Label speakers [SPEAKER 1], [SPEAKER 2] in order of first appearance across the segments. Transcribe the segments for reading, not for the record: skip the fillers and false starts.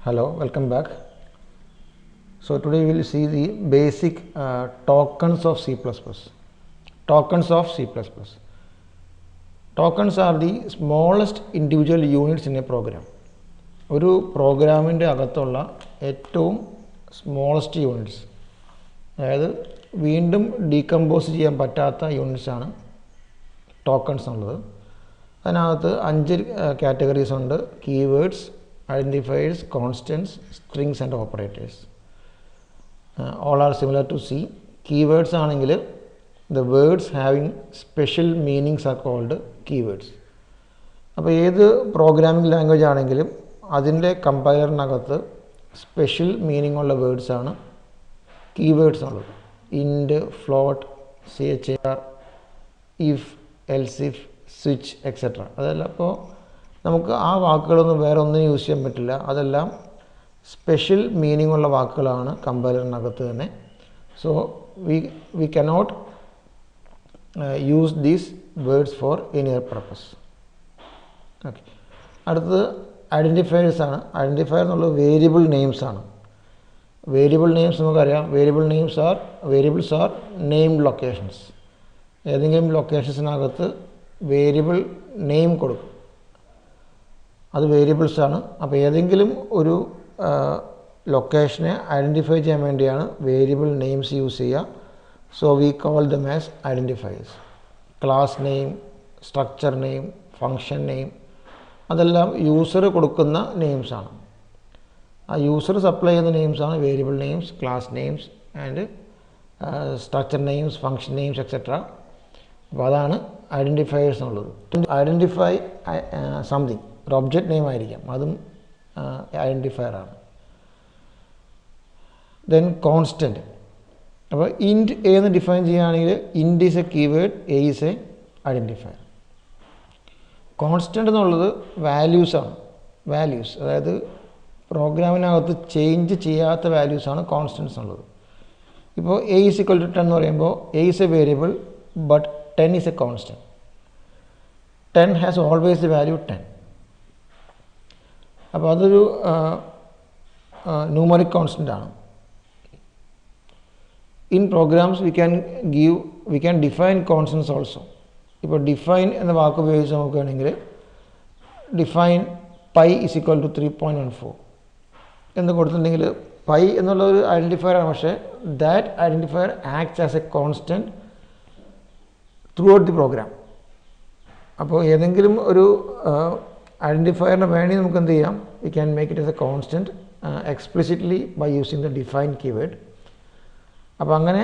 [SPEAKER 1] Hello, welcome back. So today we will see the basic tokens of C++. Tokens of C++. Tokens are the smallest individual units in a program. ഒരു പ്രോഗ്രാമിൻ്റെ അകത്തുള്ള ഏറ്റവും smallest units, അതായത് വീണ്ടും decompose ചെയ്യാൻ പറ്റാത്ത യൂണിറ്റ്സാണ് tokens ഉള്ളത്. അതിനകത്ത് 5 കാറ്റഗറീസ് ഉണ്ട്: keywords, identifiers, constants, strings and operators. All are similar to C. Keywords ആണെങ്കിൽ the words having special meanings are called keywords. അപ്പോൾ ഏത് പ്രോഗ്രാമിംഗ് ലാംഗ്വേജ് ആണെങ്കിലും അതിൻ്റെ കമ്പൈലറിനകത്ത് സ്പെഷ്യൽ മീനിങ് ഉള്ള വേർഡ്സ് ആണ് കീവേഡ്സ് ഉള്ളത്. ഇൻറ്റ്, float, char, if, else if, switch, etc. അതെല്ലാം അപ്പോൾ നമുക്ക് ആ വാക്കുകളൊന്നും വേറെ ഒന്നിനും യൂസ് ചെയ്യാൻ പറ്റില്ല. അതെല്ലാം സ്പെഷ്യൽ മീനിങ് ഉള്ള വാക്കുകളാണ് കമ്പൈലറിനകത്ത് തന്നെ. So we cannot use these words for any other purpose. Okay, അടുത്തത് ഐഡൻറ്റിഫയേഴ്സ് ആണ്. ഐഡൻറ്റിഫയർ എന്നുള്ളത് വേരിയബിൾ നെയിംസ് ആണ്. വേരിയബിൾ നെയിംസ് നമുക്കറിയാം. Variables are named locations. ഏതെങ്കിലും ലൊക്കേഷൻസിനകത്ത് വേരിയബിൾ നെയിം കൊടുക്കും, അത് വേരിയബിൾസാണ്. അപ്പോൾ ഏതെങ്കിലും ഒരു ലൊക്കേഷനെ ഐഡൻറ്റിഫൈ ചെയ്യാൻ വേണ്ടിയാണ് വേരിയബിൾ നെയിംസ് യൂസ് ചെയ്യുക. So we call them as identifiers. Class name, structure name, function name, അതെല്ലാം യൂസർ കൊടുക്കുന്ന നെയിംസാണ്. ആ യൂസർ സപ്ലൈ ചെയ്യുന്ന നെയിംസാണ് variable names, class names and structure names, function names etcetera. അപ്പോൾ അതാണ് ഐഡൻറ്റിഫയേഴ്സ് എന്നുള്ളത്. ഐഡൻറ്റിഫൈ സംതിങ്, ഒരു ഒബ്ജക്റ്റ് നെയിം ആയിരിക്കാം, അതും ഐഡൻറ്റിഫയർ ആണ്. Then constant. അപ്പോൾ ഇൻറ്റ് എ എന്ന് ഡിഫൈൻ ചെയ്യുകയാണെങ്കിൽ int is a keyword, A is a identifier. Constant എന്നുള്ളത് വാല്യൂസാണ്. വാല്യൂസ്, അതായത് പ്രോഗ്രാമിനകത്ത് ചേഞ്ച് ചെയ്യാത്ത വാല്യൂസാണ് കോൺസ്റ്റൻറ്റ്സ് എന്നുള്ളത്. ഇപ്പോൾ എ ഈസ് ഈക്വൽ ടു 10 എന്ന് പറയുമ്പോൾ A is a variable but 10 is a constant. 10 has always the value 10. അപ്പോൾ അതൊരു ന്യൂമറിക് കോൺസ്റ്റൻ്റ് ആണ്. In programs we can define constants also. ഇപ്പോൾ ഡിഫൈൻ എന്ന വാക്ക് ഉപയോഗിച്ച് നോക്കുകയാണെങ്കിൽ define pi is equal to 3.14 എന്ന് കൊടുത്തിട്ടുണ്ടെങ്കിൽ പൈ എന്നുള്ള ഒരു ഐഡൻറ്റിഫയർ ആണ്, പക്ഷേ that identifier acts as a constant throughout the program. അപ്പോൾ ഏതെങ്കിലും ഒരു ഐഡൻറ്റിഫയറിന് വേണ്ടി നമുക്ക് എന്ത് ചെയ്യാം, we can make it as a constant explicitly by using the define keyword. അപ്പോൾ അങ്ങനെ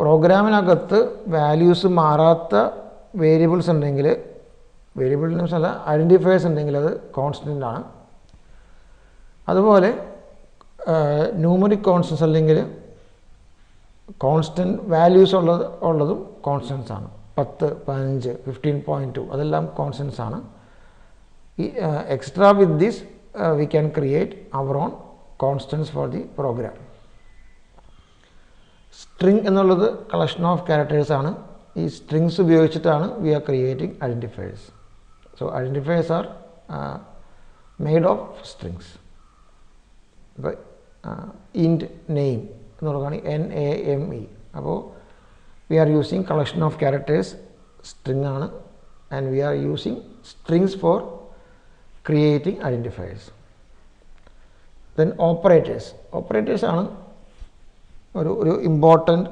[SPEAKER 1] പ്രോഗ്രാമിനകത്ത് വാല്യൂസ് മാറാത്ത വേരിയബിൾസ് ഉണ്ടെങ്കിൽ, വേരിയബിൾ നെയിംസ് അല്ല, ഐഡൻറ്റിഫയേഴ്സ് ഉണ്ടെങ്കിൽ അത് കോൺസ്റ്റൻ്റ് ആണ്. അതുപോലെ ന്യൂമറിക് കോൺസ്റ്റൻസ് അല്ലെങ്കിൽ കോൺസ്റ്റൻറ്റ് വാല്യൂസ് ഉള്ളതും കോൺസ്റ്റൻസ് ആണ്. 10, 15, 15.2 അതെല്ലാം കോൺസ്റ്റൻസ് ആണ്. Extra with this we can create our own constants for the program. String എന്നുള്ളത് കളക്ഷൻ ഓഫ് ക്യാരക്ടേഴ്സ് ആണ്. ഈ സ്ട്രിങ്സ് ഉപയോഗിച്ചിട്ടാണ് we are creating identifiers. So identifiers are made of strings. ഇപ്പോൾ int name എന്ന് പറയുകയാണെങ്കിൽ NAME. അപ്പോൾ we are using collection of characters, string ആണ്, and we are using strings for creating identifiers. Then operators ആണ് ഒരു important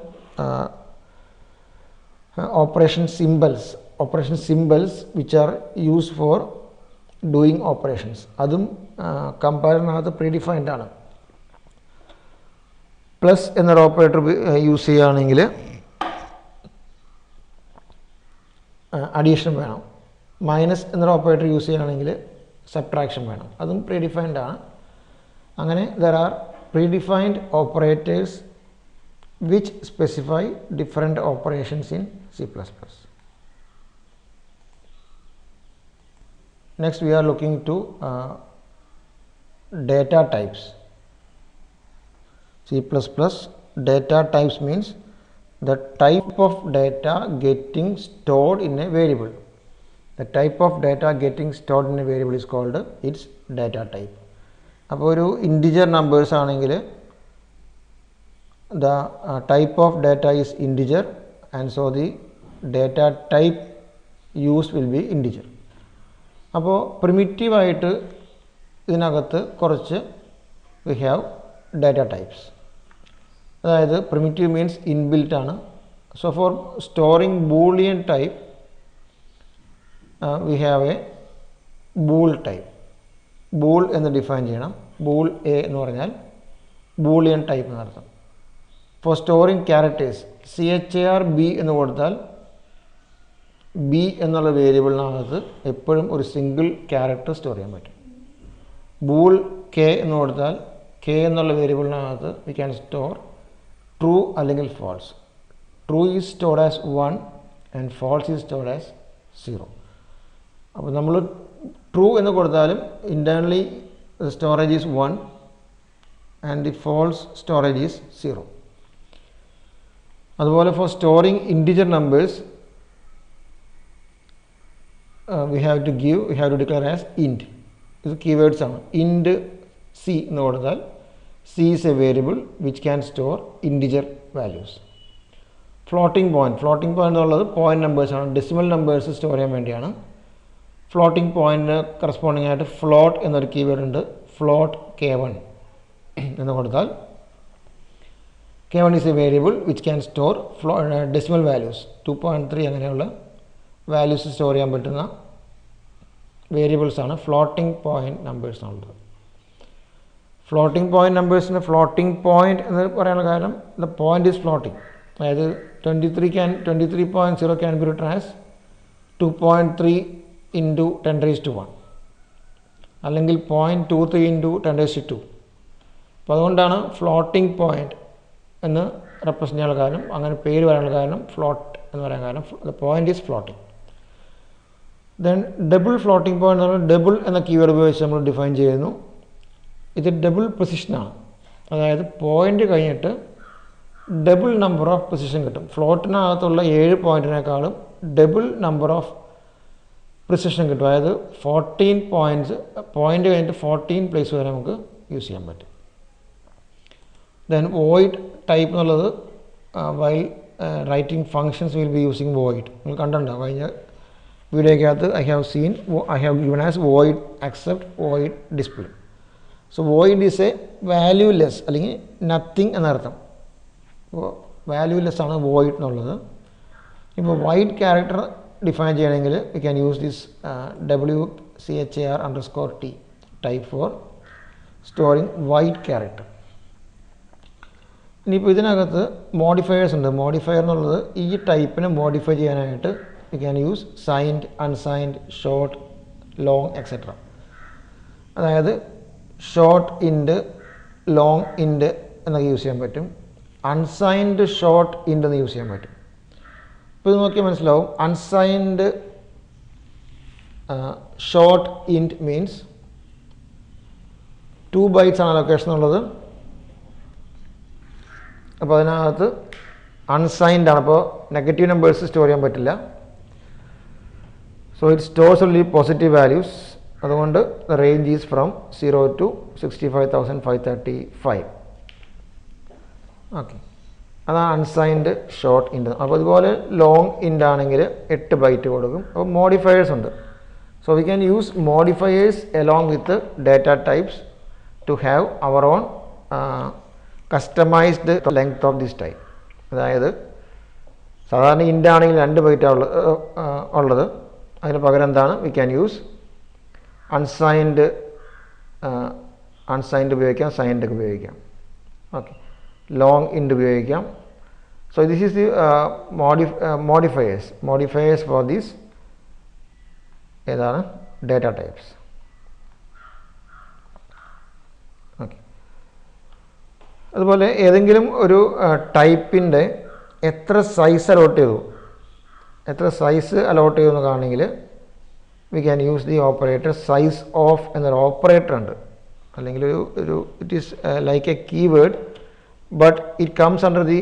[SPEAKER 1] operation symbols which are used for doing operations. അതും കമ്പൈലറിനകത്ത് predefined ആണ്. പ്ലസ് എന്നൊരു ഓപ്പറേറ്റർ യൂസ് ചെയ്യുകയാണെങ്കിൽ addition വേണം. Minus എന്നൊരു ഓപ്പറേറ്റർ യൂസ് ചെയ്യുകയാണെങ്കിൽ സബ്ട്രാക്ഷൻ വേണം. അതും പ്രീഡിഫൈൻഡ് ആണ്. അങ്ങനെ there are predefined operators which specify different operations in C++. Next we are looking to data types. C++ data types means the type of data getting stored in a variable. The type of data getting stored in a variable is called its data type. അപ്പോൾ ഒരു integer numbers ആണെങ്കിൽ the type of data is integer and so the data type used will be integer. അപ്പോൾ primitive ആയിട്ട് ഇതിനകത്ത് കുറച്ച് we have data types. അതായത് primitive means inbuilt ആണ്. So for storing boolean type we have a bool type. bool എന്ന് define ചെയ്യണം. bool a എന്ന് പറഞ്ഞാൽ boolean type എന്നർത്ഥം. For storing characters char b എന്ന് കൊടുത്താൽ b എന്നുള്ള വേരിയബിളിനകത്ത് എപ്പോഴും ഒരു സിംഗിൾ ക്യാരക്ടർ സ്റ്റോർ ചെയ്യാൻ പറ്റും. bool k എന്ന് കൊടുത്താൽ k എന്നുള്ള വേരിയബിളിനകത്ത് we can store true അല്ലെങ്കിൽ false. true is stored as 1 and false is stored as 0. അപ്പോൾ നമ്മൾ true എന്ന് കൊടുത്താലും internally the storage is 1 and the false storage is 0. അതുപോലെ for storing integer numbers we have to declare as int. ഇത് keywords ആണ്. int c എന്ന് കൊടുത്താൽ c is a variable which can store integer values. floating point എന്നുള്ളത് point numbers ആണ്. Decimal numbers store ചെയ്യാൻ വേണ്ടിയാണ്. Floating പോയിന്റിന് കറസ്പോണ്ടിങ് ആയിട്ട് ഫ്ലോട്ട് എന്നൊരു കീവേഡ് ഉണ്ട്. ഫ്ലോട്ട് k1 എന്ന് കൊടുത്താൽ k1 is a variable which can store decimal values 2.3 അങ്ങനെയുള്ള വാല്യൂസ് സ്റ്റോർ ചെയ്യാൻ പറ്റുന്ന വേരിയബിൾസ് ആണ് ഫ്ലോട്ടിംഗ് പോയിന്റ് നമ്പേഴ്സ് എന്നുള്ളത്. ഫ്ലോട്ടിംഗ് പോയിന്റ് നമ്പേഴ്സിന് ഫ്ലോട്ടിംഗ് പോയിന്റ് എന്ന് പറയാനുള്ള കാരണം ദ പോയിന്റ് ഈസ് ഫ്ലോട്ടിംഗ്. അതായത് 23.0 can be written as 2.3 into 10⁻⁴ അല്ലെങ്കിൽ 0.23 into 10⁻². അപ്പോൾ അതുകൊണ്ടാണ് ഫ്ലോട്ടിംഗ് പോയിന്റ് എന്ന് റെപ്രസെൻ്റ് ചെയ്യാനുള്ള കാരണം, അങ്ങനെ പേര് പറയാനുള്ള കാരണം, ഫ്ലോട്ട് എന്ന് പറയാൻ കാരണം the point is floating. Then double floating point എന്ന് പറഞ്ഞാൽ ഡബിൾ എന്ന കീവേഡ് ഉപയോഗിച്ച് നമ്മൾ ഡിഫൈൻ ചെയ്യുന്നു. ഇത് ഡബിൾ പൊസിഷനാണ്. അതായത് പോയിന്റ് കഴിഞ്ഞിട്ട് ഡബിൾ നമ്പർ ഓഫ് പൊസിഷൻ കിട്ടും. ഫ്ലോട്ടിനകത്തുള്ള 7 പോയിന്റിനേക്കാളും ഡബിൾ നമ്പർ ഓഫ് പ്രിസിഷൻ കിട്ടും. അതായത് 14 പോയിന്റ്സ്, പോയിന്റ് കഴിഞ്ഞിട്ട് 14 പ്ലേസ് വരെ നമുക്ക് യൂസ് ചെയ്യാൻ പറ്റും. ദെൻ വോയിഡ് ടൈപ്പ് എന്നുള്ളത് while writing functions will be using void. നിങ്ങൾ കണ്ടിട്ടുണ്ടാവും കഴിഞ്ഞ വീഡിയോയ്ക്കകത്ത് I have given as void accept void display. So void is a valueless അല്ലെങ്കിൽ നത്തിങ് എന്നർത്ഥം. അപ്പോൾ വാല്യൂലെസ് ആണ് വോയിഡ് എന്നുള്ളത്. ഇപ്പോൾ വൈഡ് ക്യാരക്ടർ ഡിഫൈൻ ചെയ്യണമെങ്കിൽ we can use this WCHAR_T type for storing wide character. ഇനിയിപ്പോൾ ഇതിനകത്ത് മോഡിഫയേഴ്സ് ഉണ്ട്. മോഡിഫയർ എന്നുള്ളത് ഈ ടൈപ്പിനെ മോഡിഫൈ ചെയ്യാനായിട്ട് we can use signed, unsigned, short, long etcetera. അതായത് ഷോർട്ട് ഇൻഡ്, ലോങ് ഇൻഡ് എന്നൊക്കെ യൂസ് ചെയ്യാൻ പറ്റും. അൺസൈൻഡ് ഷോർട്ട് ഇൻഡ് എന്ന് യൂസ് ചെയ്യാൻ പറ്റും. ഇപ്പോൾ ഇത് നോക്കിയാൽ മനസ്സിലാവും. അൺസൈൻഡ് ഷോർട്ട് ഇൻഡ് മീൻസ് 2 bytes ആണ് ലൊക്കേഷൻ ഉള്ളത്. അപ്പോൾ അതിനകത്ത് അൺസൈൻഡ് ആണ്. അപ്പോൾ നെഗറ്റീവ് നമ്പേഴ്സ് സ്റ്റോർ ചെയ്യാൻ പറ്റില്ല. So it stores only positive values. അതുകൊണ്ട് the range is from 0 to 65,535. Okay, അതാണ് അൺസൈൻഡ് ഷോർട്ട് ഇൻഡ്. അപ്പോൾ അതുപോലെ ലോങ് ഇൻഡ് ആണെങ്കിൽ 8 byte കൊടുക്കും. അപ്പോൾ മോഡിഫയേഴ്സ് ഉണ്ട്. So we can use modifiers along with data types to have our own customised length of this type. അതായത് സാധാരണ ഇൻഡ് ആണെങ്കിൽ 2 byte ഉള്ളത്. അതിന് പകരം എന്താണ്, വി ക്യാൻ യൂസ് അൺസൈൻഡ് ഉപയോഗിക്കാം, സൈൻഡ് ഉപയോഗിക്കാം. ഓക്കെ, ലോങ് ഇൻഡ് ഉപയോഗിക്കാം. So this is the modifiers for these ഏതാണ് ഡാറ്റ ടൈപ്സ്. ഓക്കെ, അതുപോലെ ഏതെങ്കിലും ഒരു ടൈപ്പിൻ്റെ എത്ര സൈസ് അലോട്ട് ചെയ്തു എന്ന് കാണണമെങ്കിൽ V can use the operator size of എന്നൊരു ഓപ്പറേറ്റർ ഉണ്ട്. അല്ലെങ്കിൽ ഒരു it is like A keyword but it comes under the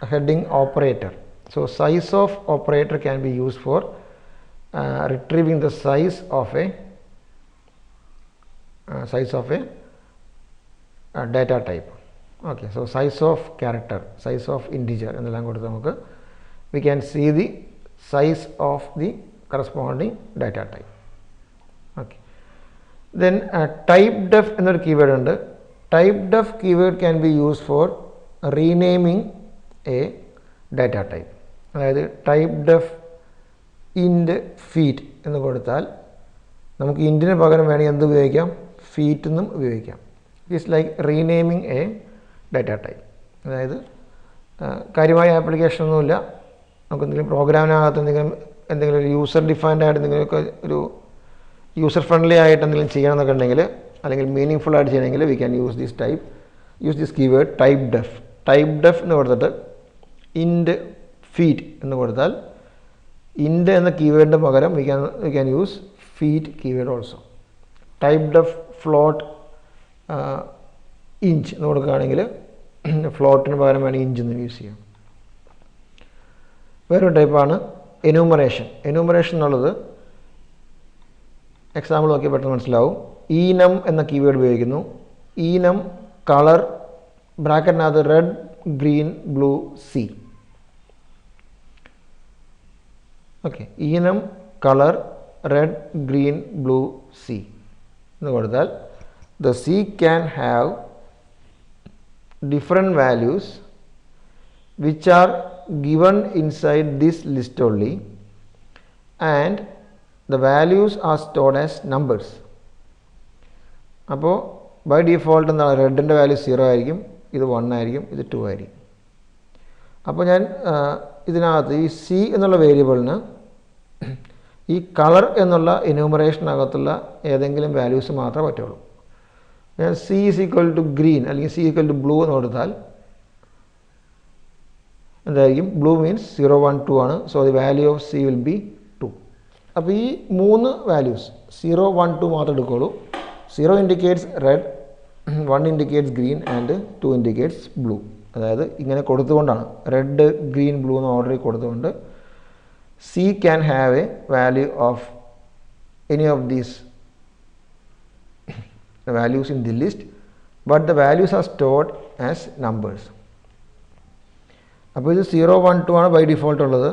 [SPEAKER 1] heading operator. So size of operator can be used for retrieving the size of a size of a data type. Okay, so size of character, size of integer എന്നെല്ലാം കൊടുത്ത് നമുക്ക് we can see the size of the corresponding data type. Okay, then typedef എന്നൊരു keyword ഉണ്ട്. Typedef keyword can be used for renaming a data type. അതായത് typedef int feet എന്ന് കൊടുത്താൽ നമുക്ക് ഇൻറ്റിന് പകരം വേണമെങ്കിൽ എന്ത് ഉപയോഗിക്കാം, ഫീറ്റ് എന്നും ഉപയോഗിക്കാം. It's like renaming a data type. അതായത് കാര്യമായ ആപ്ലിക്കേഷനൊന്നുമില്ല, നമുക്ക് എന്തെങ്കിലും പ്രോഗ്രാമിനകത്ത് എന്തെങ്കിലും ഒരു യൂസർ ഡിഫൈൻഡ് ആയിട്ട് എന്തെങ്കിലുമൊക്കെ ഒരു യൂസർ ഫ്രണ്ട്ലി ആയിട്ട് എന്തെങ്കിലും ചെയ്യണമെന്നൊക്കെ ഉണ്ടെങ്കിൽ, അല്ലെങ്കിൽ മീനിങ് ഫുൾ ആയിട്ട് ചെയ്യണമെങ്കിൽ we can use this keyword typedef. typedef എന്ന് കൊടുത്തിട്ട് ഇൻറ്റ് ഫീറ്റ് എന്ന് കൊടുത്താൽ ഇൻറ്റ് എന്ന കീവേഡിൻ്റെ പകരം V can use feet keyword also. typedef float inch എന്ന് കൊടുക്കുകയാണെങ്കിൽ ഫ്ലോട്ടിന് പകരം വേണമെങ്കിൽ ഇഞ്ച് എന്ന് യൂസ് ചെയ്യാം. വേറൊരു ടൈപ്പാണ് എനൂമറേഷൻ. എനൂമറേഷൻ എന്നുള്ളത് എക്സാമ്പിൾ നോക്കി പെട്ടെന്ന് മനസ്സിലാവും. ഈനം എന്ന കീവേഡ് ഉപയോഗിക്കുന്നു. ഈനം കളർ ബ്രാക്കറ്റിനകത്ത് red green blue C. Okay, enum colour red green blue C എന്ന് കൊടുത്താൽ the C can have different values which are given inside this list only, and the values are stored as numbers. അപ്പോൾ by default എന്താണ്, റെഡിൻ്റെ value 0 ആയിരിക്കും, ഇത് 1 ആയിരിക്കും, ഇത് 2 ആയിരിക്കും. അപ്പോൾ ഞാൻ ഇതിനകത്ത് ഈ സി എന്നുള്ള വേരിയബിളിന് ഈ കളർ എന്നുള്ള എന്യൂമറേഷനകത്തുള്ള ഏതെങ്കിലും വാല്യൂസ് മാത്രമേ പറ്റുള്ളൂ. ഞാൻ C is equal to green അല്ലെങ്കിൽ സി ഈക്വൽ ടു ബ്ലൂ എന്ന് കൊടുത്താൽ എന്തായിരിക്കും, ബ്ലൂ മീൻസ് 0 1 2 ആണ്. So the value of C will be 2. അപ്പോൾ ഈ 3 വാല്യൂസ് 0 1 2 മാത്രം എടുക്കുള്ളൂ. 0 indicates red, 1 indicates green and 2 indicates blue. അതായത് ഇങ്ങനെ കൊടുത്തുകൊണ്ടാണ്, റെഡ് ഗ്രീൻ ബ്ലൂ എന്ന് ഓർഡറിൽ കൊടുത്തുകൊണ്ട് C can have a value of any of these values in the list, but the values are stored as numbers. അപ്പോൾ ഇത് 0 1 2 ആണ് ബൈ ഡിഫോൾട്ട് ഉള്ളത്.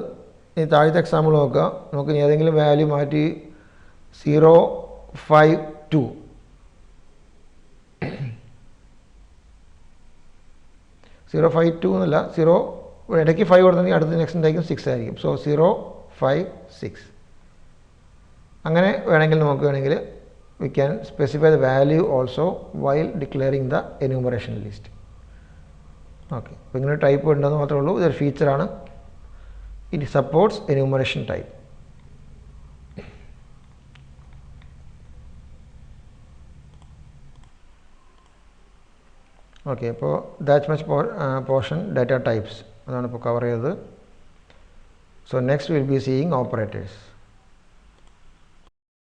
[SPEAKER 1] ഇനി താഴത്തെ എക്സാമ്പിൾ നോക്കുക. നമുക്ക് ഏതെങ്കിലും വാല്യൂ മാറ്റി 0 5 2 0 5 2 എന്നല്ല, 0 ഇടയ്ക്ക് 5 കൊടുത്തെങ്കിൽ അടുത്ത നെക്സ്റ്റ് എന്തായിരിക്കും 6 ആയിരിക്കും. സോ 0 5 6 അങ്ങനെ വേണമെങ്കിൽ നമുക്ക് വേണമെങ്കിൽ we can specify the value also while declaring the enumeration list. Okay, അപ്പോൾ ഇങ്ങനെ ടൈപ്പ് ഉണ്ടെന്ന് മാത്രമേ ഉള്ളൂ. ഇതൊരു ഫീച്ചറാണ്. It supports enumeration type. Okay, അപ്പോൾ that much portion data types അതാണ് ഇപ്പോൾ കവർ ചെയ്തത്. So next we will be seeing operators.